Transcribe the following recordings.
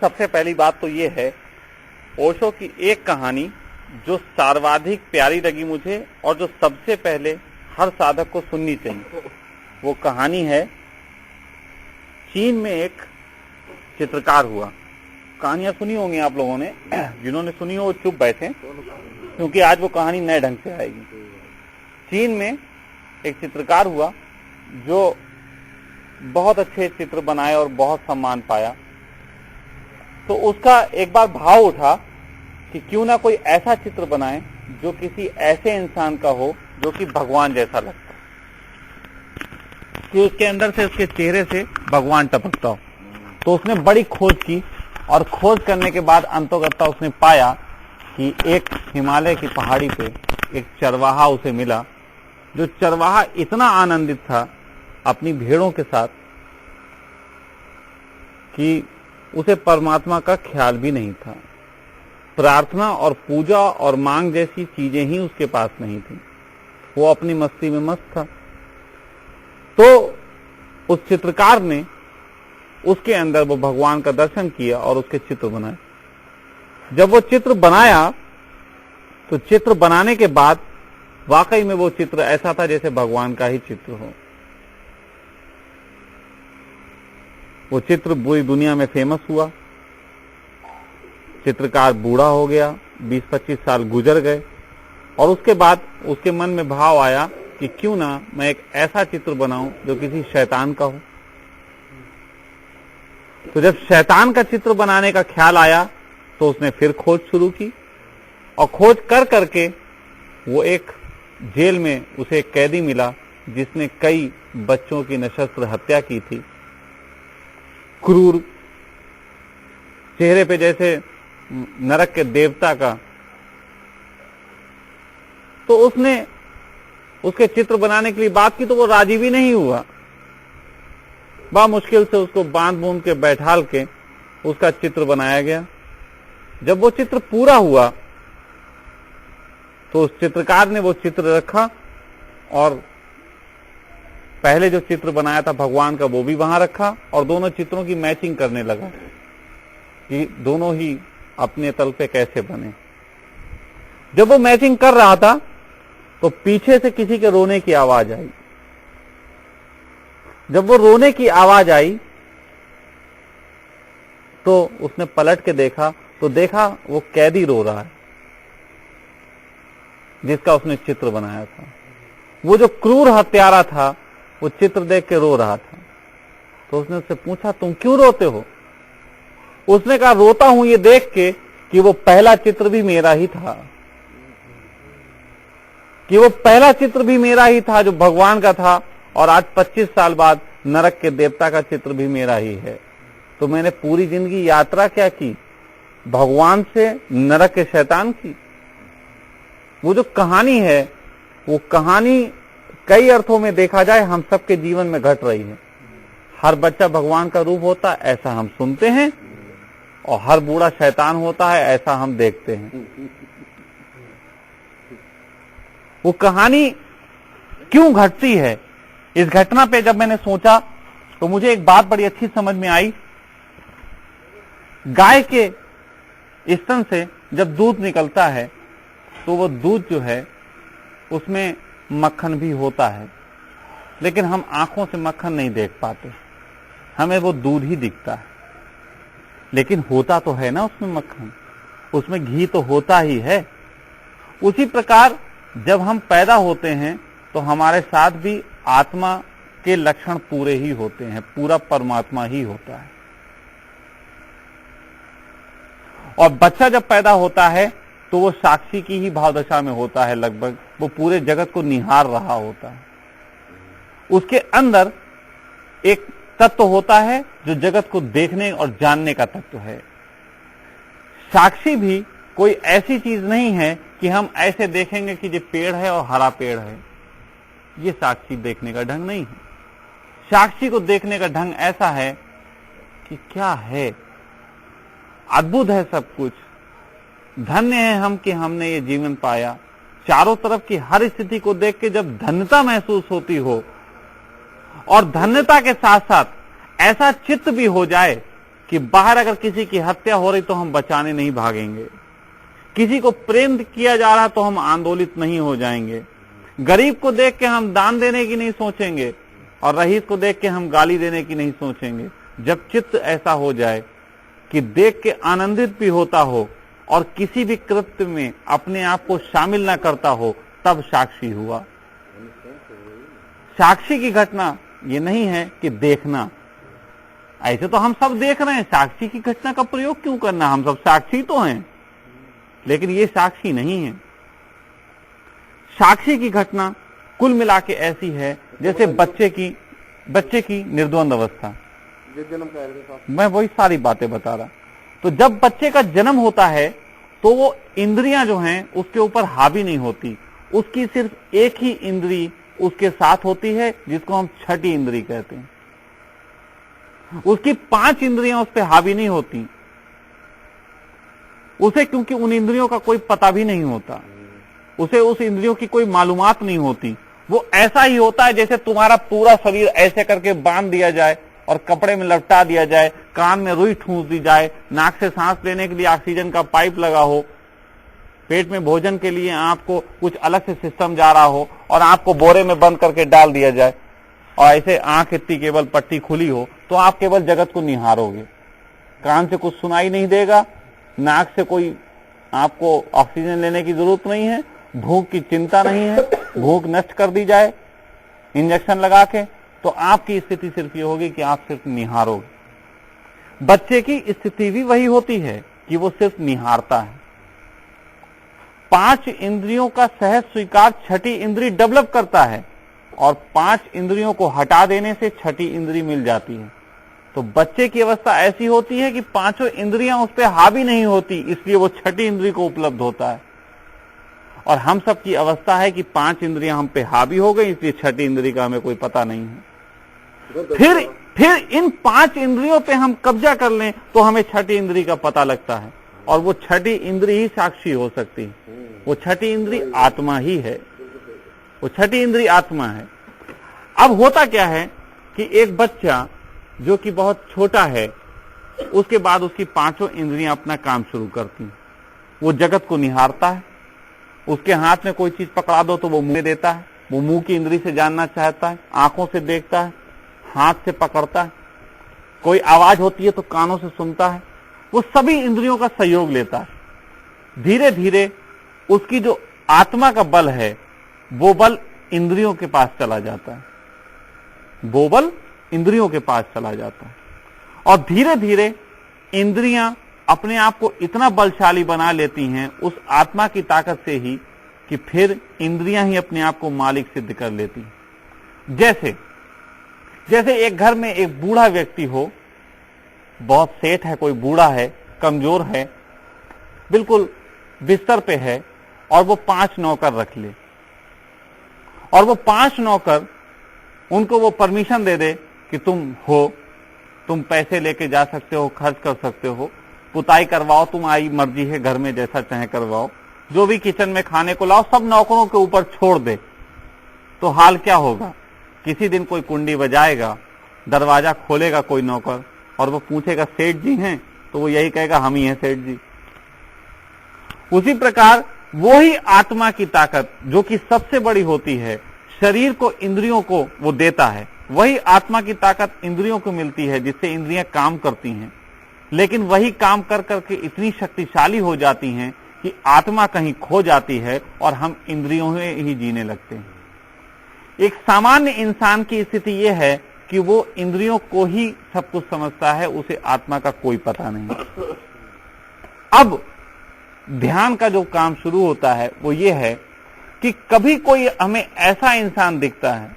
सबसे पहली बात तो ये है, ओशो की एक कहानी जो सर्वाधिक प्यारी लगी मुझे और जो सबसे पहले हर साधक को सुननी चाहिए, वो कहानी है चीन में एक चित्रकार हुआ। कहानियां सुनी होंगी आप लोगों ने, जिन्होंने सुनी हो वो चुप बैठे, क्योंकि आज वो कहानी नए ढंग से आएगी। चीन में एक चित्रकार हुआ जो बहुत अच्छे चित्र बनाए और बहुत सम्मान पाया। तो उसका एक बार भाव उठा कि क्यों ना कोई ऐसा चित्र बनाए जो किसी ऐसे इंसान का हो जो कि भगवान जैसा लगता, कि उसके अंदर से, उसके चेहरे से भगवान टपकता हो। तो उसने बड़ी खोज की और खोज करने के बाद अंततः उसने पाया कि एक हिमालय की पहाड़ी पे एक चरवाहा उसे मिला, जो चरवाहा इतना आनंदित था अपनी भेड़ों के साथ कि उसे परमात्मा का ख्याल भी नहीं था। प्रार्थना और पूजा और मांग जैसी चीजें ही उसके पास नहीं थी, वो अपनी मस्ती में मस्त था। तो उस चित्रकार ने उसके अंदर वो भगवान का दर्शन किया और उसके चित्र बनाए। जब वो चित्र बनाया तो चित्र बनाने के बाद वाकई में वो चित्र ऐसा था जैसे भगवान का ही चित्र हो। वो चित्र पूरी दुनिया में फेमस हुआ। चित्रकार बूढ़ा हो गया, 20-25 साल गुजर गए और उसके बाद उसके मन में भाव आया कि क्यों ना मैं एक ऐसा चित्र बनाऊं जो किसी शैतान का हो। तो जब शैतान का चित्र बनाने का ख्याल आया तो उसने फिर खोज शुरू की और खोज कर करके वो एक जेल में उसे एक कैदी मिला जिसने कई बच्चों की नशस्त्र हत्या की थी। क्रूर, चेहरे पे जैसे नरक के देवता का। तो उसने उसके चित्र बनाने के लिए बात की तो वो राजी भी नहीं हुआ। बड़ा मुश्किल से उसको बांध बूंद के बैठाल के उसका चित्र बनाया गया। जब वो चित्र पूरा हुआ तो उस चित्रकार ने वो चित्र रखा और पहले जो चित्र बनाया था भगवान का वो भी वहां रखा और दोनों चित्रों की मैचिंग करने लगा कि दोनों ही अपने तल पे कैसे बने। जब वो मैचिंग कर रहा था तो पीछे से किसी के रोने की आवाज आई। जब वो रोने की आवाज आई तो उसने पलट के देखा तो देखा वो कैदी रो रहा है जिसका उसने चित्र बनाया था। वो जो क्रूर हत्यारा था वो चित्र देख के रो रहा था। तो उसने उससे पूछा, तुम क्यों रोते हो? उसने कहा, रोता हूं ये देख के कि वो पहला चित्र भी मेरा ही था, कि वो पहला चित्र भी मेरा ही था जो भगवान का था और आज 25 साल बाद नरक के देवता का चित्र भी मेरा ही है। तो मैंने पूरी जिंदगी यात्रा क्या की? भगवान से नरक के शैतान की। वो जो कहानी है, वो कहानी कई अर्थों में देखा जाए हम सबके जीवन में घट रही है। हर बच्चा भगवान का रूप होता है ऐसा हम सुनते हैं और हर बूढ़ा शैतान होता है ऐसा हम देखते हैं। वो कहानी क्यों घटती है? इस घटना पे जब मैंने सोचा तो मुझे एक बात बड़ी अच्छी समझ में आई। गाय के स्तन से जब दूध निकलता है तो वो दूध जो है उसमें मक्खन भी होता है, लेकिन हम आंखों से मक्खन नहीं देख पाते, हमें वो दूध ही दिखता है। लेकिन होता तो है ना उसमें मक्खन, उसमें घी तो होता ही है। उसी प्रकार जब हम पैदा होते हैं तो हमारे साथ भी आत्मा के लक्षण पूरे ही होते हैं, पूरा परमात्मा ही होता है। और बच्चा जब पैदा होता है तो वो साक्षी की ही भावदशा में होता है, लगभग वो पूरे जगत को निहार रहा होता है। उसके अंदर एक तत्व होता है जो जगत को देखने और जानने का तत्व है। साक्षी भी कोई ऐसी चीज नहीं है कि हम ऐसे देखेंगे कि ये पेड़ है और हरा पेड़ है, ये साक्षी देखने का ढंग नहीं है। साक्षी को देखने का ढंग ऐसा है कि क्या है, अद्भुत है सब कुछ, धन्य है हम कि हमने ये जीवन पाया। चारों तरफ की हर स्थिति को देख के जब धन्यता महसूस होती हो और धन्यता के साथ साथ ऐसा चित्त भी हो जाए कि बाहर अगर किसी की हत्या हो रही तो हम बचाने नहीं भागेंगे, किसी को प्रेम किया जा रहा तो हम आंदोलित नहीं हो जाएंगे, गरीब को देख के हम दान देने की नहीं सोचेंगे और रईस को देख के हम गाली देने की नहीं सोचेंगे। जब चित्त ऐसा हो जाए कि देख के आनंदित भी होता हो और किसी भी कृत्य में अपने आप को शामिल ना करता हो, तब साक्षी हुआ। साक्षी की घटना ये नहीं है कि देखना, ऐसे तो हम सब देख रहे हैं, साक्षी की घटना का प्रयोग क्यों करना, हम सब साक्षी तो हैं, लेकिन ये साक्षी नहीं है। साक्षी की घटना कुल मिला के ऐसी है जैसे बच्चे की निर्द्वंद अवस्था। मैं वही सारी बातें बता रहा। तो जब बच्चे का जन्म होता है तो वो इंद्रियां जो हैं उसके ऊपर हावी नहीं होती, उसकी सिर्फ एक ही इंद्री उसके साथ होती है जिसको हम छठी इंद्री कहते हैं। उसकी 5 इंद्रियां उस पर हावी नहीं होती, उसे क्योंकि उन इंद्रियों का कोई पता भी नहीं होता, उसे उस इंद्रियों की कोई मालूमात नहीं होती। वो ऐसा ही होता है जैसे तुम्हारा पूरा शरीर ऐसे करके बांध दिया जाए और कपड़े में लपटा दिया जाए, कान में रुई ठूंस दी जाए, नाक से सांस लेने के लिए ऑक्सीजन का पाइप लगा हो, पेट में भोजन के लिए आपको कुछ अलग से सिस्टम जा रहा हो और आपको बोरे में बंद करके डाल दिया जाए और ऐसे आंख इतनी केवल पट्टी खुली हो तो आप केवल जगत को निहारोगे, कान से कुछ सुनाई नहीं देगा, नाक से कोई आपको ऑक्सीजन लेने की जरूरत नहीं है, भूख की चिंता नहीं है, भूख नष्ट कर दी जाए इंजेक्शन लगा के, तो आपकी स्थिति सिर्फ ये होगी कि आप सिर्फ निहारोगे। बच्चे की स्थिति भी वही होती है कि वो सिर्फ निहारता है। 5 इंद्रियों का सहज स्वीकार छठी इंद्री डेवलप करता है और 5 इंद्रियों को हटा देने से छठी इंद्री मिल जाती है। तो बच्चे की अवस्था ऐसी होती है कि 5 इंद्रियां उस पर हावी नहीं होती, इसलिए वो छठी इंद्री को उपलब्ध होता है। और हम सब की अवस्था है कि 5 इंद्रियां हम पे हावी हो गई, इसलिए छठी इंद्री का हमें कोई पता नहीं है। फिर इन 5 इंद्रियों पे हम कब्जा कर लें तो हमें छठी इंद्री का पता लगता है और वो छठी इंद्री ही साक्षी हो सकती है। वो छठी इंद्री आत्मा ही है, वो छठी इंद्री आत्मा है। अब होता क्या है कि एक बच्चा जो कि बहुत छोटा है, उसके बाद उसकी 5 इंद्रियां अपना काम शुरू करती हैं। वो जगत को निहारता है, उसके हाथ में कोई चीज पकड़ा दो तो वो मुंह देता है, वो मुंह की इंद्री से जानना चाहता है, आंखों से देखता है, हाथ से पकड़ता है, कोई आवाज होती है तो कानों से सुनता है, वो सभी इंद्रियों का सहयोग लेता है। धीरे धीरे उसकी जो आत्मा का बल है वो बल इंद्रियों के पास चला जाता है, वो बल इंद्रियों के पास चला जाता है और धीरे धीरे इंद्रियां अपने आप को इतना बलशाली बना लेती हैं उस आत्मा की ताकत से ही कि फिर इंद्रियां ही अपने आप को मालिक सिद्ध कर लेती हैं। जैसे एक घर में एक बूढ़ा व्यक्ति हो, बहुत सेठ है, कोई बूढ़ा है, कमजोर है, बिल्कुल बिस्तर पे है और वो 5 नौकर रख ले और वो 5 नौकर उनको वो परमिशन दे दे कि तुम पैसे लेके जा सकते हो, खर्च कर सकते हो, पुताई करवाओ, तुम्हारी मर्जी है, घर में जैसा चाहे करवाओ, जो भी किचन में खाने को लाओ, सब नौकरों के ऊपर छोड़ दे। तो हाल क्या होगा? किसी दिन कोई कुंडी बजाएगा, दरवाजा खोलेगा कोई नौकर और वो पूछेगा सेठ जी हैं, तो वो यही कहेगा हम ही हैं सेठ जी। उसी प्रकार वो ही आत्मा की ताकत जो कि सबसे बड़ी होती है, शरीर को, इंद्रियों को वो देता है, वही आत्मा की ताकत इंद्रियों को मिलती है जिससे इंद्रियां काम करती हैं। लेकिन वही काम कर करके इतनी शक्तिशाली हो जाती हैं कि आत्मा कहीं खो जाती है और हम इंद्रियों में ही जीने लगते हैं। एक सामान्य इंसान की स्थिति यह है कि वो इंद्रियों को ही सब कुछ समझता है, उसे आत्मा का कोई पता नहीं। अब ध्यान का जो काम शुरू होता है वो ये है कि कभी कोई हमें ऐसा इंसान दिखता है,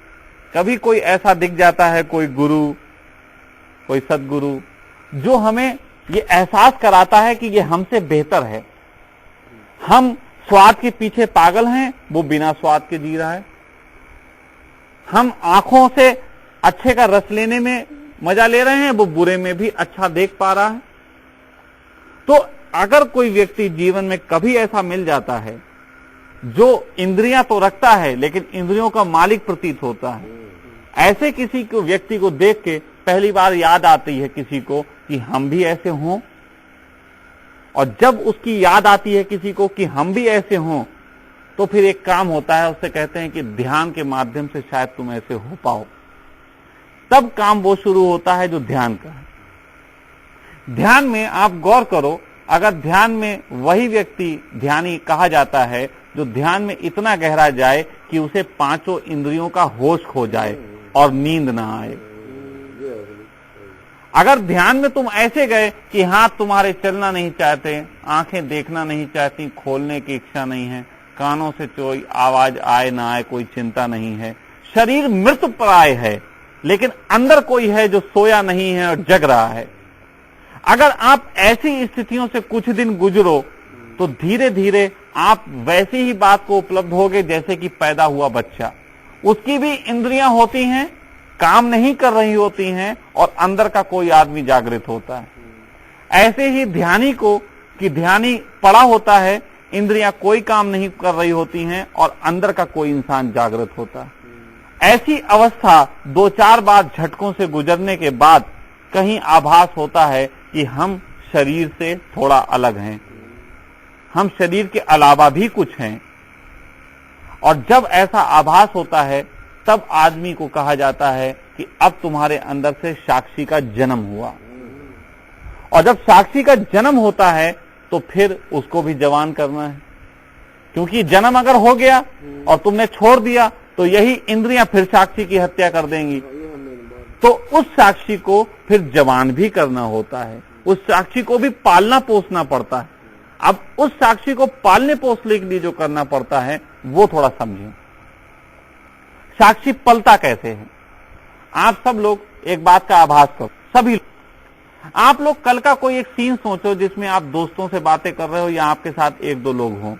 कभी कोई ऐसा दिख जाता है, कोई गुरु, कोई सदगुरु, जो हमें ये एहसास कराता है कि ये हमसे बेहतर है। हम स्वाद के पीछे पागल हैं, वो बिना स्वाद के जी रहा है। हम आंखों से अच्छे का रस लेने में मजा ले रहे हैं, वो बुरे में भी अच्छा देख पा रहा है। तो अगर कोई व्यक्ति जीवन में कभी ऐसा मिल जाता है जो इंद्रियां तो रखता है लेकिन इंद्रियों का मालिक प्रतीत होता है, ऐसे किसी को व्यक्ति को देख के पहली बार याद आती है किसी को कि हम भी ऐसे हों, और जब उसकी याद आती है किसी को कि हम भी ऐसे हों, तो फिर एक काम होता है, उससे कहते हैं कि ध्यान के माध्यम से शायद तुम ऐसे हो पाओ। तब काम वो शुरू होता है जो ध्यान का है। ध्यान में आप गौर करो, अगर ध्यान में वही व्यक्ति ध्यानी कहा जाता है जो ध्यान में इतना गहरा जाए कि उसे पांचों इंद्रियों का होश खो जाए और नींद ना आए। अगर ध्यान में तुम ऐसे गए कि हाथ तुम्हारे चलना नहीं चाहते, आंखें देखना नहीं चाहती, खोलने की इच्छा नहीं है, कानों से कोई आवाज आए ना आए कोई चिंता नहीं है, शरीर मृत प्राय है, लेकिन अंदर कोई है जो सोया नहीं है और जग रहा है। अगर आप ऐसी स्थितियों से कुछ दिन गुजरो तो धीरे धीरे आप वैसी ही बात को उपलब्ध होगे जैसे कि पैदा हुआ बच्चा। उसकी भी इंद्रियां होती हैं, काम नहीं कर रही होती हैं, और अंदर का कोई आदमी जागृत होता है। ऐसे ही ध्यानी को कि ध्यानी पड़ा होता है, इंद्रियां कोई काम नहीं कर रही होती हैं और अंदर का कोई इंसान जागृत होता है। ऐसी अवस्था 2-4 बार झटकों से गुजरने के बाद कहीं आभास होता है कि हम शरीर से थोड़ा अलग हैं, हम शरीर के अलावा भी कुछ हैं। और जब ऐसा आभास होता है तब आदमी को कहा जाता है कि अब तुम्हारे अंदर से साक्षी का जन्म हुआ। और जब साक्षी का जन्म होता है तो फिर उसको भी जवान करना है, क्योंकि जन्म अगर हो गया और तुमने छोड़ दिया तो यही इंद्रियां फिर साक्षी की हत्या कर देंगी। तो उस साक्षी को फिर जवान भी करना होता है, उस साक्षी को भी पालना पोसना पड़ता है। अब उस साक्षी को पालने पोसने के लिए जो करना पड़ता है वो थोड़ा समझें। साक्षी पलता कैसे है? आप सब लोग एक बात का आभास करो, सभी आप लोग कल का कोई एक सीन सोचो जिसमें आप दोस्तों से बातें कर रहे हो या आपके साथ 1-2 लोग हों।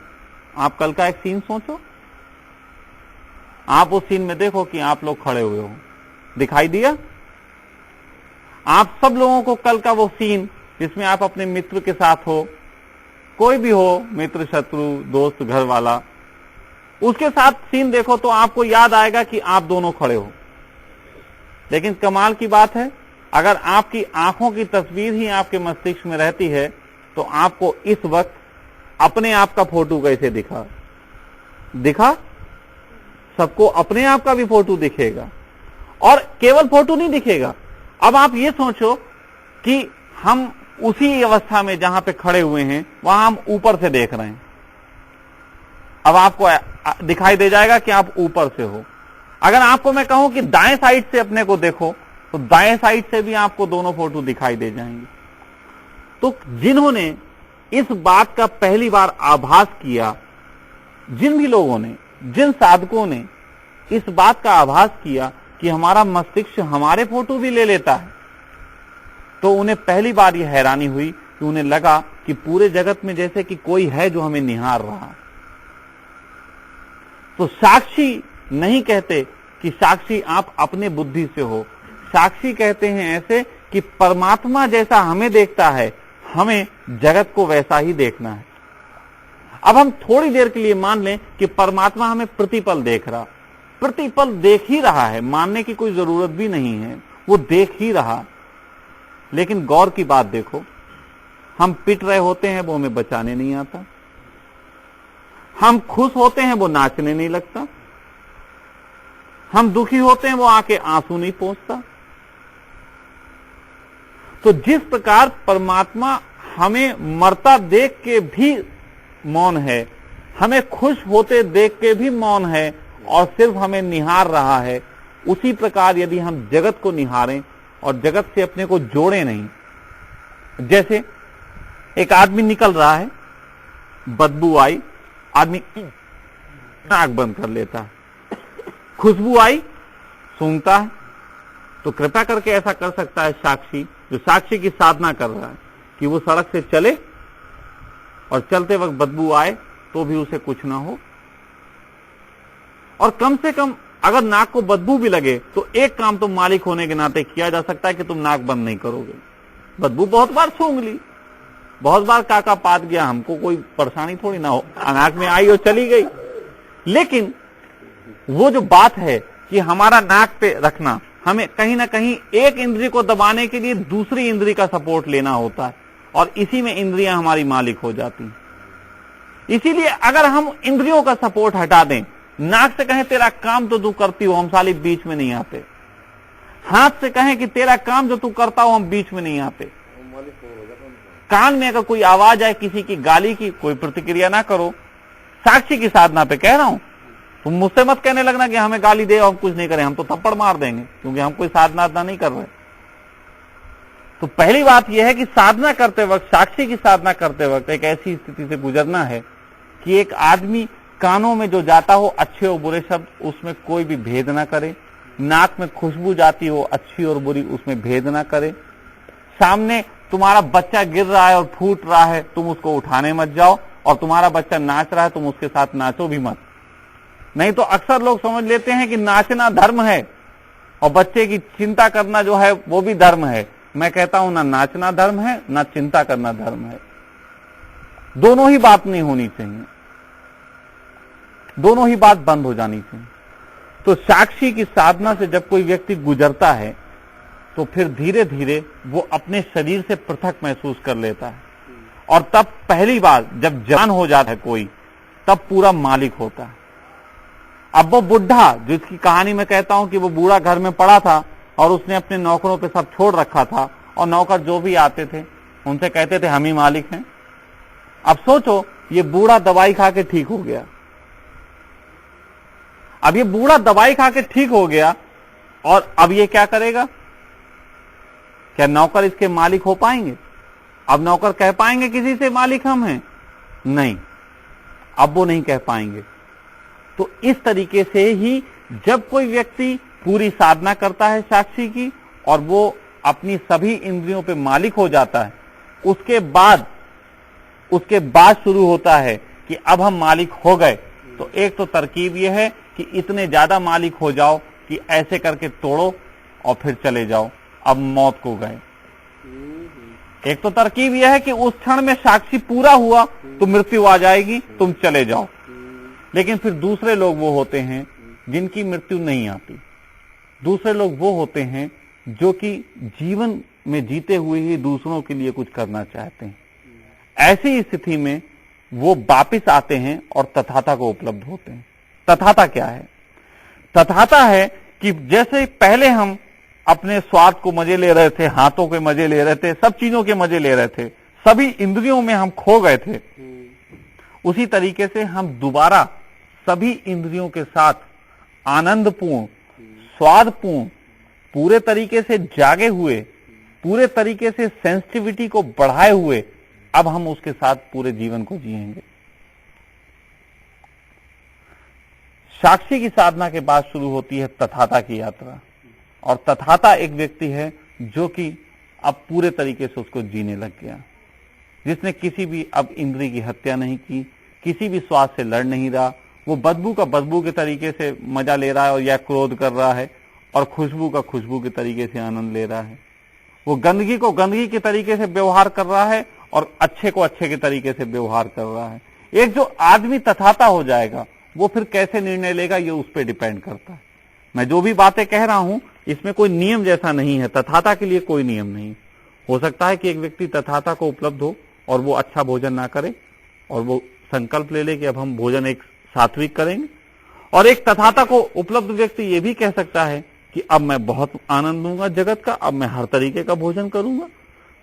आप कल का एक सीन सोचो, आप उस सीन में देखो कि आप लोग खड़े हुए हो, दिखाई दिया? आप सब लोगों को कल का वो सीन जिसमें आप अपने मित्र के साथ हो, कोई भी हो, मित्र, शत्रु, दोस्त, घर वाला, उसके साथ सीन देखो तो आपको याद आएगा कि आप दोनों खड़े हो। लेकिन कमाल की बात है, अगर आपकी आंखों की तस्वीर ही आपके मस्तिष्क में रहती है तो आपको इस वक्त अपने आप का फोटो कैसे दिखा? सबको अपने आप का भी फोटो दिखेगा, और केवल फोटो नहीं दिखेगा। अब आप ये सोचो कि हम उसी अवस्था में जहां पे खड़े हुए हैं वहां हम ऊपर से देख रहे हैं। अब आपको दिखाई दे जाएगा कि आप ऊपर से हो। अगर आपको मैं कहूं कि दाएं साइड से अपने को देखो तो दाएं साइड से भी आपको दोनों फोटो दिखाई दे जाएंगे। तो जिन्होंने इस बात का पहली बार आभास किया, जिन भी लोगों ने, जिन साधकों ने इस बात का आभास किया कि हमारा मस्तिष्क हमारे फोटो भी ले लेता है, तो उन्हें पहली बार यह हैरानी हुई कि उन्हें लगा कि पूरे जगत में जैसे कि कोई है जो हमें निहार रहा है। तो साक्षी नहीं कहते कि साक्षी आप अपने बुद्धि से हो, साक्षी कहते हैं ऐसे कि परमात्मा जैसा हमें देखता है, हमें जगत को वैसा ही देखना है। अब हम थोड़ी देर के लिए मान लें कि परमात्मा हमें प्रतिपल देख रहा, प्रतिपल देख ही रहा है, मानने की कोई जरूरत भी नहीं है, वो देख ही रहा। लेकिन गौर की बात देखो, हम पिट रहे होते हैं वो हमें बचाने नहीं आता, हम खुश होते हैं वो नाचने नहीं लगता, हम दुखी होते हैं वो आके आंसू नहीं पोंछता। तो जिस प्रकार परमात्मा हमें मरता देख के भी मौन है, हमें खुश होते देख के भी मौन है और सिर्फ हमें निहार रहा है, उसी प्रकार यदि हम जगत को निहारें और जगत से अपने को जोड़े नहीं। जैसे एक आदमी निकल रहा है, बदबू आई, आदमी नाक बंद कर लेता है, खुशबू आई, सूंघता है। तो कृपया करके ऐसा कर सकता है साक्षी, जो साक्षी की साधना कर रहा है, कि वो सड़क से चले और चलते वक्त बदबू आए तो भी उसे कुछ ना हो, और कम से कम अगर नाक को बदबू भी लगे तो एक काम तो मालिक होने के नाते किया जा सकता है कि तुम नाक बंद नहीं करोगे। बदबू बहुत बार सूंघ ली, बहुत बार काका पात गया, हमको कोई परेशानी थोड़ी ना हो, नाक में आई और चली गई। लेकिन वो जो बात है कि हमारा नाक पे रखना, हमें कहीं ना कहीं एक इंद्रिय को दबाने के लिए दूसरी इंद्रिय का सपोर्ट लेना होता है, और इसी में इंद्रियां हमारी मालिक हो जाती हैं। इसीलिए अगर हम इंद्रियों का सपोर्ट हटा दें, नाक से कहें तेरा काम तो तू करती हो, हम साली बीच में नहीं आते। हाथ से कहें कि तेरा काम जो तू करता हो, हम बीच में नहीं आते। कान में अगर कोई आवाज आए किसी की गाली की, कोई प्रतिक्रिया ना करो। साक्षी की साधना पे कह रहा हूं, तुम मुझसे मत कहने लगना कि हमें गाली दे और हम कुछ नहीं करें, हम तो थप्पड़ मार देंगे, क्योंकि हम कोई साधना नहीं कर रहे। तो पहली बात यह है कि साधना करते वक्त, साक्षी की साधना करते वक्त एक ऐसी स्थिति से गुजरना है कि एक आदमी कानों में जो जाता हो अच्छे और बुरे शब्द, उसमें कोई भी भेद ना करे। नाक में खुशबू जाती हो अच्छी और बुरी, उसमें भेद ना करे। सामने तुम्हारा बच्चा गिर रहा है और फूट रहा है, तुम उसको उठाने मत जाओ, और तुम्हारा बच्चा नाच रहा है तुम उसके साथ नाचो भी मत। नहीं तो अक्सर लोग समझ लेते हैं कि नाचना धर्म है और बच्चे की चिंता करना जो है वो भी धर्म है। मैं कहता हूं ना नाचना धर्म है, ना चिंता करना धर्म है। दोनों ही बात नहीं होनी चाहिए, दोनों ही बात बंद हो जानी चाहिए। तो साक्षी की साधना से जब कोई व्यक्ति गुजरता है तो फिर धीरे धीरे वो अपने शरीर से पृथक महसूस कर लेता है, और तब पहली बार जब जान हो जाता है कोई, तब पूरा मालिक होता है। अब वो बुढ़ा, जिसकी कहानी मैं कहता हूं कि वो बूढ़ा घर में पड़ा था और उसने अपने नौकरों पे सब छोड़ रखा था, और नौकर जो भी आते थे उनसे कहते थे हम ही मालिक हैं। अब सोचो, ये बूढ़ा दवाई खा के ठीक हो गया। अब ये बूढ़ा दवाई खा के ठीक हो गया, और अब ये क्या करेगा? क्या नौकर इसके मालिक हो पाएंगे? अब नौकर कह पाएंगे किसी से मालिक हम हैं? नहीं, अब वो नहीं कह पाएंगे। तो इस तरीके से ही जब कोई व्यक्ति पूरी साधना करता है साक्षी की, और वो अपनी सभी इंद्रियों पे मालिक हो जाता है, उसके बाद शुरू होता है कि अब हम मालिक हो गए। तो एक तो तरकीब यह है कि इतने ज्यादा मालिक हो जाओ कि ऐसे करके तोड़ो और फिर चले जाओ, अब मौत को गए। एक तो तरकीब यह है कि उस क्षण में साक्षी पूरा हुआ तो मृत्यु आ जाएगी, तुम चले जाओ। लेकिन फिर दूसरे लोग वो होते हैं जिनकी मृत्यु नहीं आती। दूसरे लोग वो होते हैं जो कि जीवन में जीते हुए ही दूसरों के लिए कुछ करना चाहते हैं। ऐसी स्थिति में वो वापिस आते हैं और तथाता को उपलब्ध होते हैं। तथाता क्या है? तथाता है कि जैसे पहले हम अपने स्वाद को मजे ले रहे थे, हाथों के मजे ले रहे थे, सब चीजों के मजे ले रहे थे, सभी इंद्रियों में हम खो गए थे, उसी तरीके से हम दोबारा सभी इंद्रियों के साथ आनंदपूर्ण, स्वादपूर्ण, पूरे तरीके से जागे हुए, पूरे तरीके से सेंसिटिविटी को बढ़ाए हुए अब हम उसके साथ पूरे जीवन को जिएंगे। साक्षी की साधना के बाद शुरू होती है तथाता की यात्रा, और तथाता एक व्यक्ति है जो कि अब पूरे तरीके से उसको जीने लग गया, जिसने किसी भी अब इंद्रिय की हत्या नहीं की, किसी भी स्वाद से लड़ नहीं रहा। वो बदबू का बदबू के तरीके से मजा ले रहा है और या क्रोध कर रहा है, और खुशबू का खुशबू के तरीके से आनंद ले रहा है। वो गंदगी को गंदगी के तरीके से व्यवहार कर रहा है और अच्छे को अच्छे के तरीके से व्यवहार कर रहा है। एक जो आदमी तथाता हो जाएगा वो फिर कैसे निर्णय लेगा ये उस पर डिपेंड करता है। मैं जो भी बातें कह रहा हूं इसमें कोई नियम जैसा नहीं है, तथाता के लिए कोई नियम नहीं। हो सकता है कि एक व्यक्ति तथाता को उपलब्ध हो और वो अच्छा भोजन ना करे और वो संकल्प ले ले कि अब हम भोजन एक सात्विक करेंगे, और एक तथाता को उपलब्ध व्यक्ति ये भी कह सकता है कि अब मैं बहुत आनंद लूंगा जगत का, अब मैं हर तरीके का भोजन करूंगा।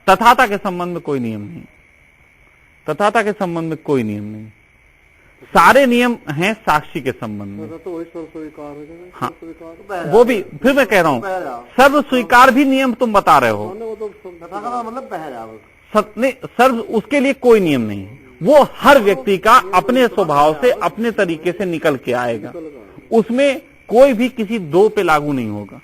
तथाता के संबंध में कोई नियम नहीं, तथाता के संबंध में कोई नियम नहीं, सारे नियम हैं साक्षी के संबंध में। हाँ, वो भी फिर मैं कह रहा हूँ सर्व स्वीकार भी नियम तुम बता रहे हो, नहीं सर्व उसके लिए कोई नियम नहीं, वो हर व्यक्ति का अपने स्वभाव से अपने तरीके से निकल के आएगा, उसमें कोई भी किसी दो पे लागू नहीं होगा।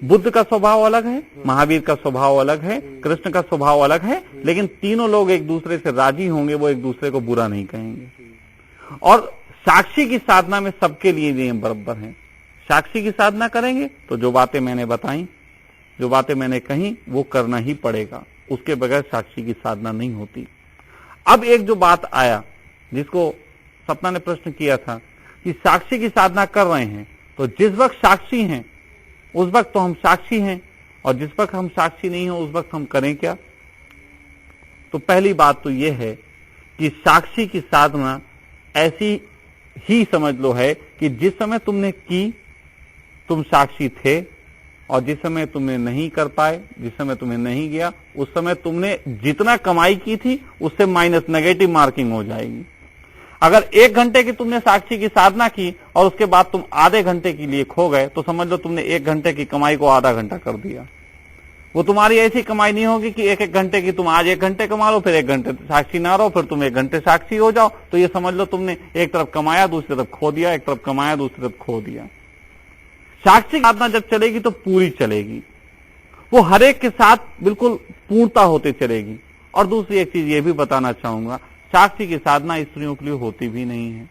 बुद्ध का स्वभाव अलग है, महावीर का स्वभाव अलग है, कृष्ण का स्वभाव अलग है, लेकिन तीनों लोग एक दूसरे से राजी होंगे, वो एक दूसरे को बुरा नहीं कहेंगे। और साक्षी की साधना में सबके लिए नियम बराबर हैं। साक्षी की साधना करेंगे तो जो बातें मैंने बताई, जो बातें मैंने कही, वो करना ही पड़ेगा, उसके बगैर साक्षी की साधना नहीं होती। अब एक जो बात आया जिसको सपना ने प्रश्न किया था कि साक्षी की साधना कर रहे हैं, तो जिस वक्त साक्षी हैं उस वक्त तो हम साक्षी हैं, और जिस वक्त हम साक्षी नहीं हो उस वक्त हम करें क्या? तो पहली बात तो यह है कि साक्षी की साधना ऐसी ही समझ लो है कि जिस समय तुमने की तुम साक्षी थे, और जिस समय तुमने नहीं कर पाए, जिस समय तुम्हें नहीं गया, उस समय तुमने जितना कमाई की थी उससे माइनस नेगेटिव मार्किंग हो जाएगी। अगर 1 घंटे की तुमने साक्षी की साधना की और उसके बाद तुम आधे घंटे के लिए खो गए, तो समझ लो तुमने 1 घंटे की कमाई को आधा घंटा कर दिया। वो तुम्हारी ऐसी कमाई नहीं होगी कि 1-1 घंटे की तुम आज 1 घंटे कमा लो, फिर 1 घंटे साक्षी ना रहो, फिर तुम 1 घंटे साक्षी हो जाओ। तो ये समझ लो तुमने एक तरफ कमाया दूसरी तरफ खो दिया, एक तरफ कमाया दूसरी तरफ खो दिया। साक्षी साधना जब चलेगी तो पूरी चलेगी, वो हर एक के साथ बिल्कुल पूर्णता होते चलेगी। और दूसरी एक चीज ये भी बताना चाहूंगा, साक्षी की साधना स्त्रियों के लिए होती भी नहीं है,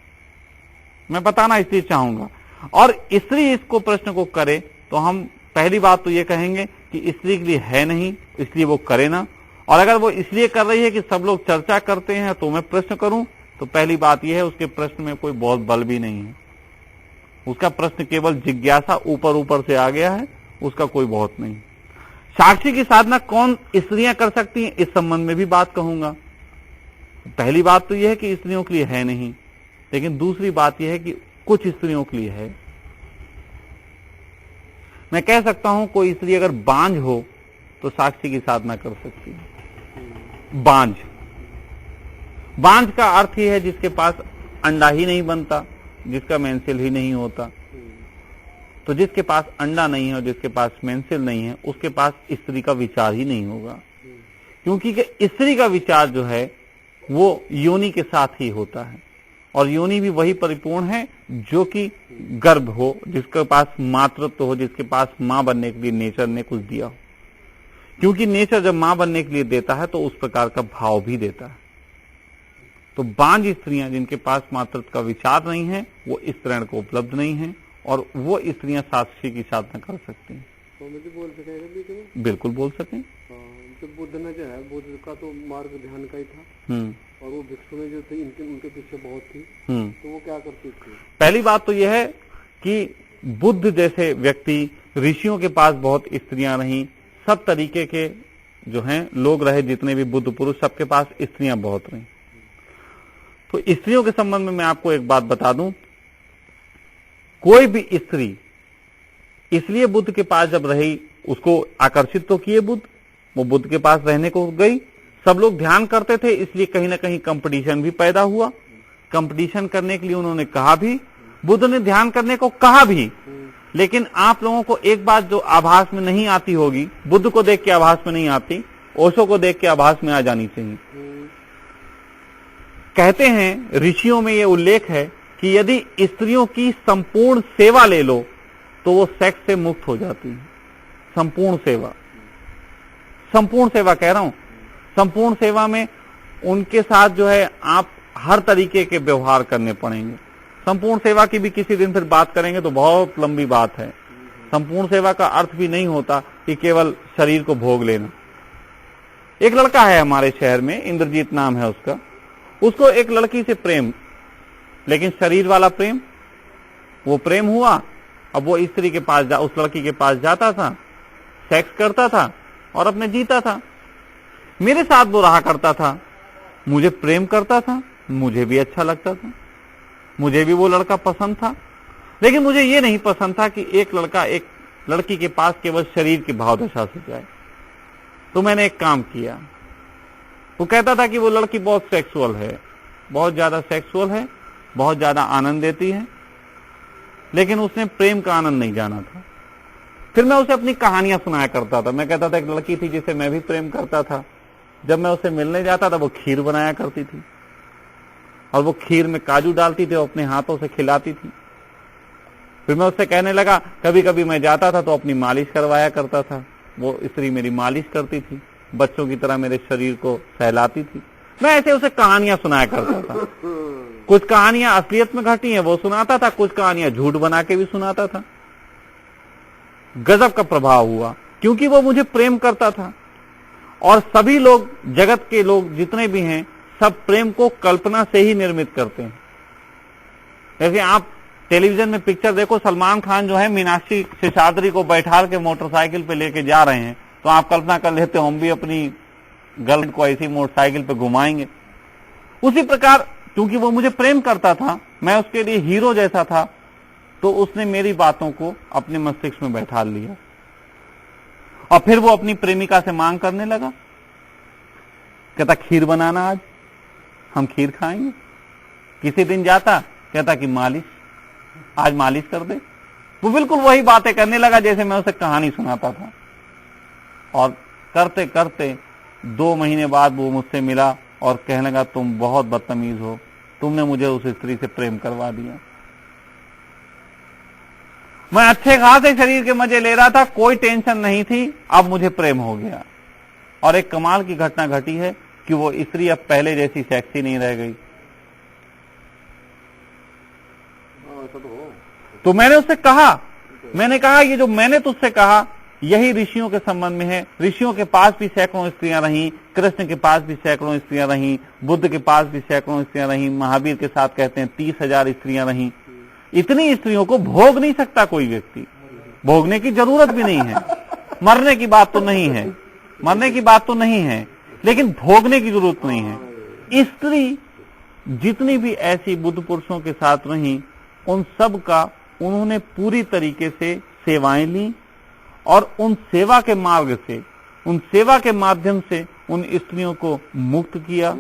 मैं बताना इसलिए चाहूंगा। और स्त्री इसको प्रश्न को करे तो हम पहली बात तो ये कहेंगे कि स्त्री के लिए है नहीं, इसलिए वो करे ना। और अगर वो इसलिए कर रही है कि सब लोग चर्चा करते हैं तो मैं प्रश्न करूं, तो पहली बात यह है उसके प्रश्न में कोई बहुत बल भी नहीं है, उसका प्रश्न केवल जिज्ञासा ऊपर ऊपर से आ गया है, उसका कोई बहुत नहीं। साक्षी की साधना कौन स्त्रियां कर सकती हैं, इस संबंध में भी बात कहूंगा। पहली बात तो यह है कि स्त्रियों के लिए है नहीं, लेकिन दूसरी बात यह है कि कुछ स्त्रियों के लिए है। मैं कह सकता हूं कोई स्त्री अगर बांझ हो तो साक्षी की साधना कर सकती है। बांझ का अर्थ यह है जिसके पास अंडा ही नहीं बनता, जिसका मेंसेल ही नहीं होता। तो जिसके पास अंडा नहीं है और जिसके पास मेंसेल नहीं है, उसके पास स्त्री का विचार ही नहीं होगा, क्योंकि स्त्री का विचार जो है वो योनि के साथ ही होता है। और योनि भी वही परिपूर्ण है जो कि गर्भ हो, जिसके पास मातृत्व हो, जिसके पास मां बनने के लिए नेचर ने कुछ दिया हो। क्योंकि नेचर जब मां बनने के लिए देता है तो उस प्रकार का भाव भी देता है। तो बांझ स्त्रियां जिनके पास मातृत्व का विचार नहीं है, वो इस ऋण को उपलब्ध नहीं है, और वो स्त्रियां साक्षी की साधना कर सकती हैं। तो मुझे बोल सकेंगे? बिल्कुल बोल सकें। तो बुद्ध ने जो है, बुद्ध का तो मार्ग ध्यान का ही था, और वो भिक्षु ने जो थी उनके पीछे बहुत थी, तो वो क्या करती थी? पहली बात तो यह है कि बुद्ध जैसे व्यक्ति, ऋषियों के पास बहुत स्त्रियां रहीं, सब तरीके के जो हैं लोग रहे, जितने भी बुद्ध पुरुष, सबके पास स्त्रियां बहुत रहीं। तो स्त्रियों के संबंध में मैं आपको एक बात बता दूं, कोई भी स्त्री इसलिए बुद्ध के पास जब रही, उसको आकर्षित तो किए बुद्ध, वो बुद्ध के पास रहने को गई, सब लोग ध्यान करते थे, इसलिए कहीं ना कहीं कंपटीशन भी पैदा हुआ। कंपटीशन करने के लिए उन्होंने कहा भी, बुद्ध ने ध्यान करने को कहा भी। लेकिन आप लोगों को एक बात जो आभास में नहीं आती होगी, बुद्ध को देख के आभास में नहीं आती, ओशो को देख के आभास में आ जानी चाहिए। कहते हैं ऋषियों में ये उल्लेख है कि यदि स्त्रियों की संपूर्ण सेवा ले लो तो वो सेक्स से मुक्त हो जाती है। संपूर्ण सेवा, संपूर्ण सेवा कह रहा हूं, संपूर्ण सेवा में उनके साथ जो है आप हर तरीके के व्यवहार करने पड़ेंगे। संपूर्ण सेवा की भी किसी दिन फिर बात करेंगे तो बहुत लंबी बात है। संपूर्ण सेवा का अर्थ भी नहीं होता कि केवल शरीर को भोग लेना। एक लड़का है हमारे शहर में, इंद्रजीत नाम है उसका, उसको एक लड़की से प्रेम, लेकिन शरीर वाला प्रेम, वो प्रेम हुआ। अब वो स्त्री के पास उस लड़की के पास जाता था, सेक्स करता था और अपने जीता था। मेरे साथ वो रहा करता था, मुझे प्रेम करता था, मुझे भी अच्छा लगता था, मुझे भी वो लड़का पसंद था। लेकिन मुझे ये नहीं पसंद था कि एक लड़का एक लड़की के पास केवल शरीर की भावदशा से जाए। तो मैंने एक काम किया, वो कहता था कि वो लड़की बहुत सेक्सुअल है, बहुत ज्यादा सेक्सुअल है, बहुत ज्यादा आनंद देती है, लेकिन उसने प्रेम का आनंद नहीं जाना था। फिर मैं उसे अपनी कहानियां सुनाया करता था। मैं कहता था एक लड़की थी जिसे मैं भी प्रेम करता था, जब मैं उसे मिलने जाता था वो खीर बनाया करती थी, और वो खीर में काजू डालती थी और अपने हाथों से खिलाती थी। फिर मैं उससे कहने लगा, कभी कभी मैं जाता था तो अपनी मालिश करवाया करता था, वो स्त्री मेरी मालिश करती थी, बच्चों की तरह मेरे शरीर को सहलाती थी। मैं ऐसे उसे कहानियां सुनाया करता था। कुछ कहानियां असलियत में घटी हैं वो सुनाता था, कुछ कहानियां झूठ बना के भी सुनाता था। गजब का प्रभाव हुआ, क्योंकि वो मुझे प्रेम करता था। और सभी लोग, जगत के लोग जितने भी हैं, सब प्रेम को कल्पना से ही निर्मित करते हैं। जैसे आप टेलीविजन में पिक्चर देखो, सलमान खान जो है मीनाक्षी शेषाद्री को बैठा के मोटरसाइकिल पे लेके जा रहे हैं, तो आप कल्पना कर लेते हो हम भी अपनी गर्लफ्रेंड को ऐसी मोटरसाइकिल पे घुमाएंगे। उसी प्रकार क्योंकि वो मुझे प्रेम करता था, मैं उसके लिए हीरो जैसा था, तो उसने मेरी बातों को अपने मस्तिष्क में बैठा लिया और फिर वो अपनी प्रेमिका से मांग करने लगा, कहता खीर बनाना, आज हम खीर खाएंगे। किसी दिन जाता, कहता कि मालिश, आज मालिश कर दे। वो बिल्कुल वही बातें करने लगा जैसे मैं उसे कहानी सुनाता था। और करते करते 2 महीने बाद वो मुझसे मिला और कहने लगा तुम बहुत बदतमीज हो, तुमने मुझे उस स्त्री से प्रेम करवा दिया। मैं अच्छे खासे शरीर के मजे ले रहा था, कोई टेंशन नहीं थी, अब मुझे प्रेम हो गया। और एक कमाल की घटना घटी है कि वो स्त्री अब पहले जैसी सेक्सी नहीं रह गई। तो मैंने उससे कहा, मैंने कहा ये जो मैंने तुझसे कहा यही ऋषियों के संबंध में है। ऋषियों के पास भी सैकड़ों स्त्रियां रहीं, कृष्ण के पास भी सैकड़ों स्त्रियां रहीं, बुद्ध के पास भी सैकड़ों स्त्रियां रहीं, महावीर के साथ कहते हैं 30,000 स्त्रियां रहीं। इतनी स्त्रियों को भोग नहीं सकता कोई व्यक्ति, भोगने की जरूरत भी नहीं है, मरने की बात तो नहीं है, मरने की बात तो नहीं है, लेकिन भोगने की जरूरत नहीं है। स्त्री जितनी भी ऐसी बुद्ध पुरुषों के साथ रहीं, उन सब का उन्होंने पूरी तरीके से सेवाएं ली और उन सेवा के मार्ग से, उन सेवा के माध्यम से उन स्त्रियों को मुक्त किया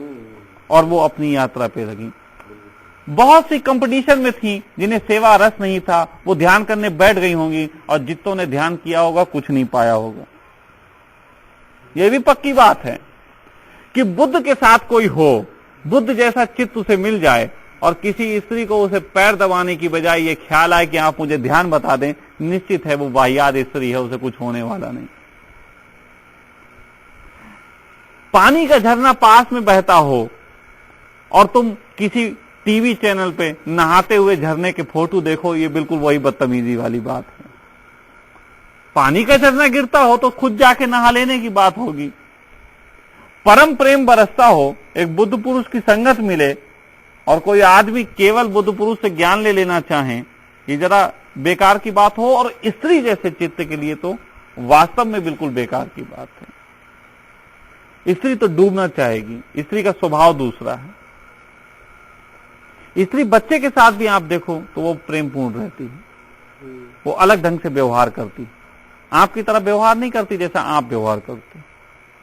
और वो अपनी यात्रा पे लगी। बहुत सी कंपटीशन में थी जिन्हें सेवा रस नहीं था, वो ध्यान करने बैठ गई होंगी और जितों ने ध्यान किया होगा कुछ नहीं पाया होगा। यह भी पक्की बात है कि बुद्ध के साथ कोई हो, बुद्ध जैसा चित्त उसे मिल जाए और किसी स्त्री को उसे पैर दबाने की बजाय ये ख्याल आए कि आप मुझे ध्यान बता दें, निश्चित है वो वाहियात स्त्री है, उसे कुछ होने वाला नहीं। पानी का झरना पास में बहता हो और तुम किसी टीवी चैनल पे नहाते हुए झरने के फोटो देखो, ये बिल्कुल वही बदतमीजी वाली बात है। पानी का झरना गिरता हो तो खुद जाके नहा लेने की बात होगी। परम प्रेम बरसता हो, एक बुद्ध पुरुष की संगत मिले और कोई आदमी केवल बुद्ध पुरुष से ज्ञान ले लेना चाहे, ये जरा बेकार की बात हो, और स्त्री जैसे चित्त के लिए तो वास्तव में बिल्कुल बेकार की बात है। स्त्री तो डूबना चाहेगी, स्त्री का स्वभाव दूसरा है। स्त्री बच्चे के साथ भी आप देखो तो वो प्रेमपूर्ण रहती है, वो अलग ढंग से व्यवहार करती है, आपकी तरह व्यवहार नहीं करती जैसा आप व्यवहार करते।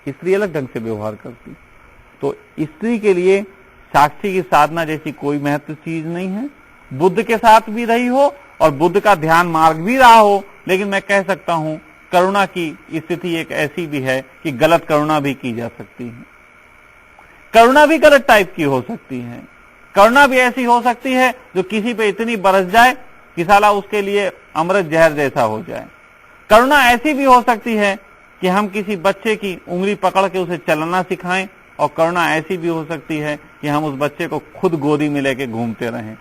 स्त्री अलग ढंग से व्यवहार करती। तो स्त्री के लिए साक्षी की साधना जैसी कोई महत्व चीज नहीं है। बुद्ध के साथ भी रही हो और बुद्ध का ध्यान मार्ग भी रहा हो, लेकिन मैं कह सकता हूं करुणा की स्थिति एक ऐसी भी है कि गलत करुणा भी की जा सकती है। करुणा भी गलत टाइप की हो सकती है। करुणा भी ऐसी हो सकती है जो किसी पे इतनी बरस जाए कि साला उसके लिए अमृत जहर जैसा हो जाए। करुणा ऐसी भी हो सकती है कि हम किसी बच्चे की उंगली पकड़ के उसे चलना सिखाएं, और करुणा ऐसी भी हो सकती है कि हम उस बच्चे को खुद गोदी में लेके घूमते रहें।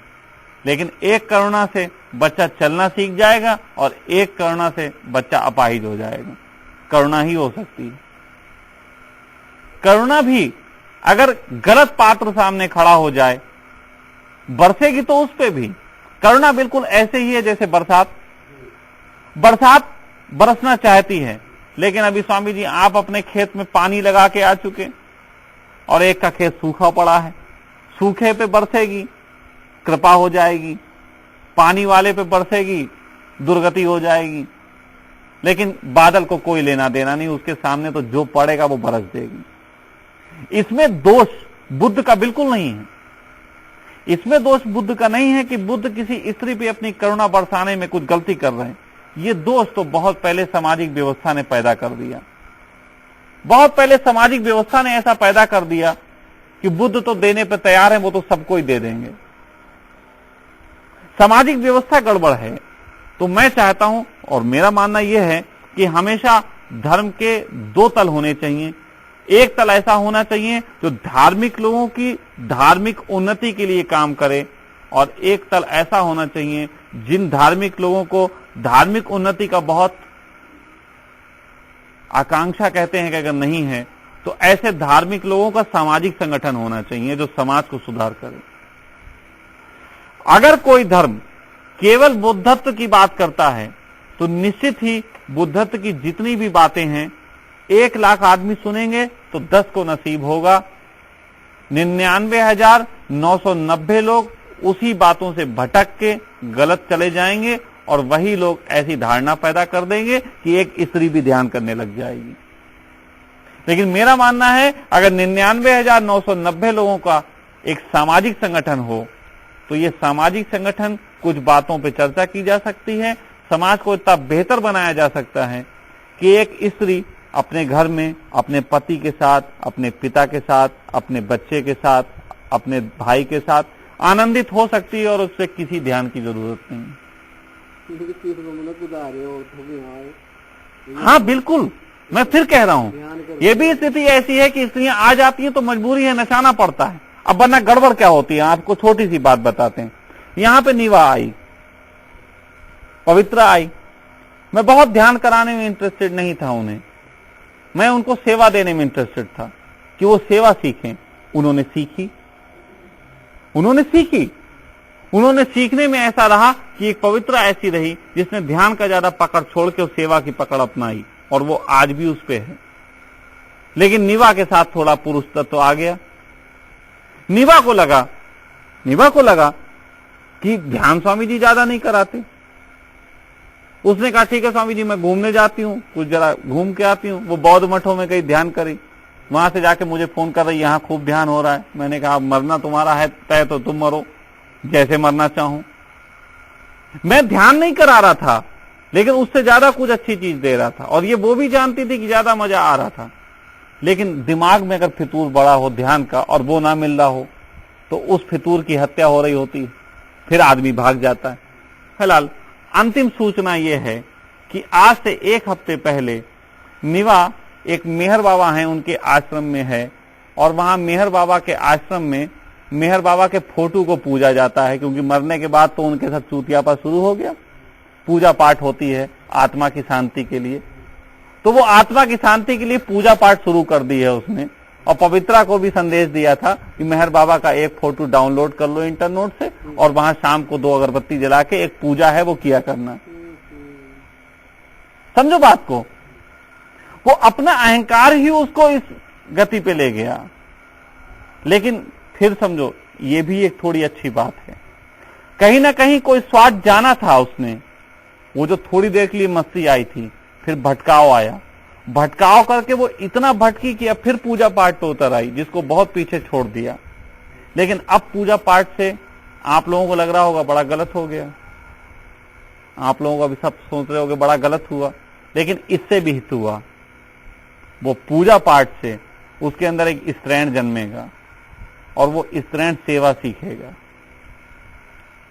लेकिन एक करुणा से बच्चा चलना सीख जाएगा और एक करुणा से बच्चा अपाहिज हो जाएगा। करुणा ही हो सकती है। करुणा भी अगर गलत पात्र सामने खड़ा हो जाए, बरसेगी तो उस पे भी। करुणा बिल्कुल ऐसे ही है जैसे बरसात बरसना चाहती है, लेकिन अभी स्वामी जी आप अपने खेत में पानी लगा के आ चुके और एक का खेत सूखा पड़ा है। सूखे पे बरसेगी, कृपा हो जाएगी, पानी वाले पे बरसेगी, दुर्गति हो जाएगी। लेकिन बादल को कोई लेना देना नहीं, उसके सामने तो जो पड़ेगा वो बरस देगी। इसमें दोष बुद्ध का बिल्कुल नहीं है। इसमें दोष बुद्ध का नहीं है कि बुद्ध किसी स्त्री पे अपनी करुणा बरसाने में कुछ गलती कर रहे हैं। ये दोष तो बहुत पहले सामाजिक व्यवस्था ने पैदा कर दिया। बहुत पहले सामाजिक व्यवस्था ने ऐसा पैदा कर दिया कि बुद्ध तो देने पे तैयार है, वो तो सबको ही दे देंगे। सामाजिक व्यवस्था गड़बड़ है। तो मैं चाहता हूं और मेरा मानना यह है कि हमेशा धर्म के 2 तल होने चाहिए। एक तल ऐसा होना चाहिए जो धार्मिक लोगों की धार्मिक उन्नति के लिए काम करे, और एक तल ऐसा होना चाहिए जिन धार्मिक लोगों को धार्मिक उन्नति का बहुत आकांक्षा कहते हैं कि अगर नहीं है तो ऐसे धार्मिक लोगों का सामाजिक संगठन होना चाहिए जो समाज को सुधार करे। अगर कोई धर्म केवल बुद्धत्व की बात करता है तो निश्चित ही बुद्धत्व की जितनी भी बातें हैं 1 लाख आदमी सुनेंगे तो 10 को नसीब होगा। 99,990 लोग उसी बातों से भटक के गलत चले जाएंगे और वही लोग ऐसी धारणा पैदा कर देंगे कि एक स्त्री भी ध्यान करने लग जाएगी। लेकिन मेरा मानना है अगर 99,990 लोगों का एक सामाजिक संगठन हो तो ये सामाजिक संगठन कुछ बातों पे चर्चा की जा सकती है, समाज को इतना बेहतर बनाया जा सकता है कि एक स्त्री अपने घर में अपने पति के साथ, अपने पिता के साथ, अपने बच्चे के साथ, अपने भाई के साथ आनंदित हो सकती है और उससे किसी ध्यान की जरूरत नहीं। हाँ बिल्कुल, मैं फिर कह रहा हूं ये भी स्थिति ऐसी है कि स्त्रियां आ जाती हैं तो मजबूरी है, नचाना पड़ता है। अब वरना गड़बड़ क्या होती है, आपको छोटी सी बात बताते हैं। यहां पे निवा आई, पवित्रा आई, मैं बहुत ध्यान कराने में इंटरेस्टेड नहीं था उन्हें, मैं उनको सेवा देने में इंटरेस्टेड था कि वो सेवा सीखें। उन्होंने सीखी, उन्होंने सीखने में ऐसा रहा कि एक पवित्रा ऐसी रही जिसने ध्यान का ज्यादा पकड़ छोड़ के सेवा की पकड़ अपनाई और वो आज भी उस पे है। लेकिन निवा के साथ थोड़ा पुरुष तत्व आ गया। निवा को लगा कि ध्यान स्वामी जी ज्यादा नहीं कराते। उसने कहा ठीक है स्वामी जी, मैं घूमने जाती हूँ, कुछ जरा घूम के आती हूँ। वो बौद्ध मठों में कहीं ध्यान करी, वहां से जाके मुझे फोन कर रही, यहाँ खूब ध्यान हो रहा है। मैंने कहा मरना तुम्हारा है तय तो तुम मरो, जैसे मरना चाहूं। मैं ध्यान नहीं करा रहा था लेकिन उससे ज्यादा कुछ अच्छी चीज दे रहा था और ये वो भी जानती थी कि ज्यादा मजा आ रहा था। लेकिन दिमाग में अगर फितूर बड़ा हो ध्यान का और वो ना मिल रहा हो तो उस फितूर की हत्या हो रही होती, फिर आदमी भाग जाता है। फिलहाल अंतिम सूचना ये है कि आज से 1 हफ्ते पहले निवा एक मेहर बाबा हैं, उनके आश्रम में है और वहां मेहर बाबा के आश्रम में मेहर बाबा के फोटो को पूजा जाता है, क्योंकि मरने के बाद तो उनके साथ चूतियापा शुरू हो गया। पूजा पाठ होती है आत्मा की शांति के लिए, तो वो आत्मा की शांति के लिए पूजा पाठ शुरू कर दी है उसने। और पवित्रा को भी संदेश दिया था कि मेहर बाबा का एक फोटो डाउनलोड कर लो इंटरनेट से और वहां शाम को 2 अगरबत्ती जला के एक पूजा है वो किया करना। समझो बात को, वो अपना अहंकार ही उसको इस गति पे ले गया। लेकिन फिर समझो ये भी एक थोड़ी अच्छी बात है, कहीं ना कहीं कोई स्वाद जाना था उसने। वो जो थोड़ी देर के लिए मस्ती आई थी, फिर भटकाव आया, भटकाव करके वो इतना भटकी कि अब फिर पूजा पाठ पे उतर आई, जिसको बहुत पीछे छोड़ दिया। लेकिन अब पूजा पाठ से आप लोगों को लग रहा होगा बड़ा गलत हो गया, आप लोगों को अभी सब सोच रहे होगे बड़ा गलत हुआ, लेकिन इससे भी हित हुआ। वो पूजा पाठ से उसके अंदर एक स्त्रैण जन्मेगा और वो स्त्रैण सेवा सीखेगा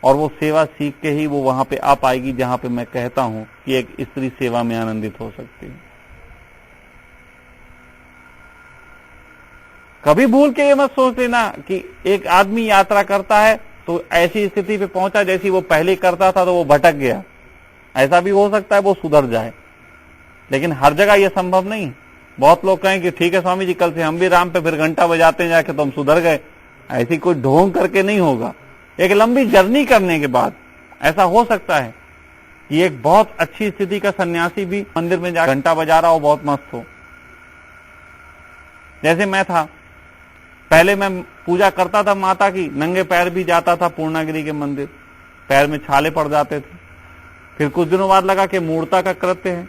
और वो सेवा सीख के ही वो वहां पे आ पाएगी जहां पे मैं कहता हूं कि एक स्त्री सेवा में आनंदित हो सकती है। कभी भूल के ये मत सोच लेना कि एक आदमी यात्रा करता है तो ऐसी स्थिति पे पहुंचा जैसी वो पहले करता था तो वो भटक गया। ऐसा भी हो सकता है वो सुधर जाए, लेकिन हर जगह ये संभव नहीं है। बहुत लोग कहें कि ठीक है स्वामी जी, कल से हम भी राम पे फिर घंटा बजाते हैं जाके तो हम सुधर गए। ऐसी कोई ढोंग करके नहीं होगा। एक लंबी जर्नी करने के बाद ऐसा हो सकता है कि एक बहुत अच्छी स्थिति का सन्यासी भी मंदिर में जाकर घंटा बजा रहा हो, बहुत मस्त हो। जैसे मैं था, पहले मैं पूजा करता था माता की, नंगे पैर भी जाता था पूर्णागिरी के मंदिर, पैर में छाले पड़ जाते थे। फिर कुछ दिनों बाद लगा कि मूर्ता का कृत्य है।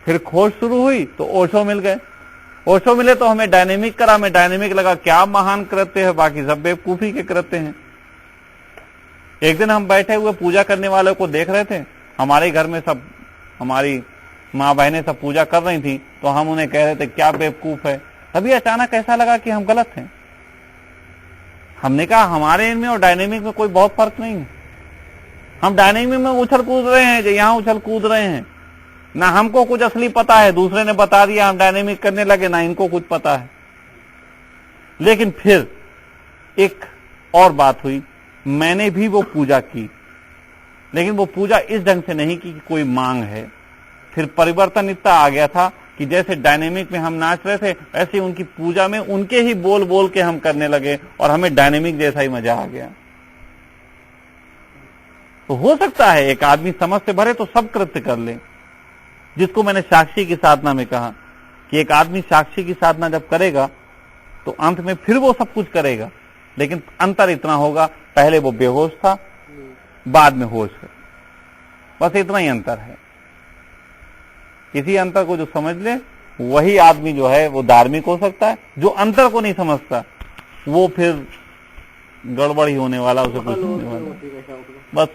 फिर खोज शुरू हुई तो ओशो मिल गए। ओशो मिले तो हमें डायनेमिक करा, हमें डायनेमिक लगा क्या महान कृत्य है, बाकी सब बेवकूफी के कृत्य हैं। एक दिन हम बैठे हुए पूजा करने वालों को देख रहे थे, हमारे घर में सब हमारी माँ बहनें सब पूजा कर रही थी, तो हम उन्हें कह रहे थे क्या बेवकूफ है। तभी अचानक ऐसा लगा कि हम गलत हैं। हमने कहा हमारे इनमें और डायनेमिक में कोई बहुत फर्क नहीं है। हम डायनेमिक में उछल कूद रहे हैं, जो यहाँ उछल कूद रहे हैं, ना हमको कुछ असली पता है, दूसरे ने बता दिया हम डायनेमिक करने लगे, ना इनको कुछ पता है। लेकिन फिर एक और बात हुई, मैंने भी वो पूजा की, लेकिन वो पूजा इस ढंग से नहीं की कि कोई मांग है। फिर परिवर्तन इतना आ गया था कि जैसे डायनेमिक में हम नाच रहे थे, वैसे उनकी पूजा में उनके ही बोल बोल के हम करने लगे और हमें डायनेमिक जैसा ही मजा आ गया। तो हो सकता है एक आदमी समझ से भरे तो सब कृत्य कर ले, जिसको मैंने साक्षी की साधना में कहा कि एक आदमी साक्षी की साधना जब करेगा तो अंत में फिर वो सब कुछ करेगा, लेकिन अंतर इतना होगा, पहले वो बेहोश था, बाद में होश है, बस इतना ही अंतर है। इसी अंतर को जो समझ ले वही आदमी जो है वो धार्मिक हो सकता है। जो अंतर को नहीं समझता वो फिर गड़बड़ ही होने वाला, उसे कुछ नहीं होने वाला। बस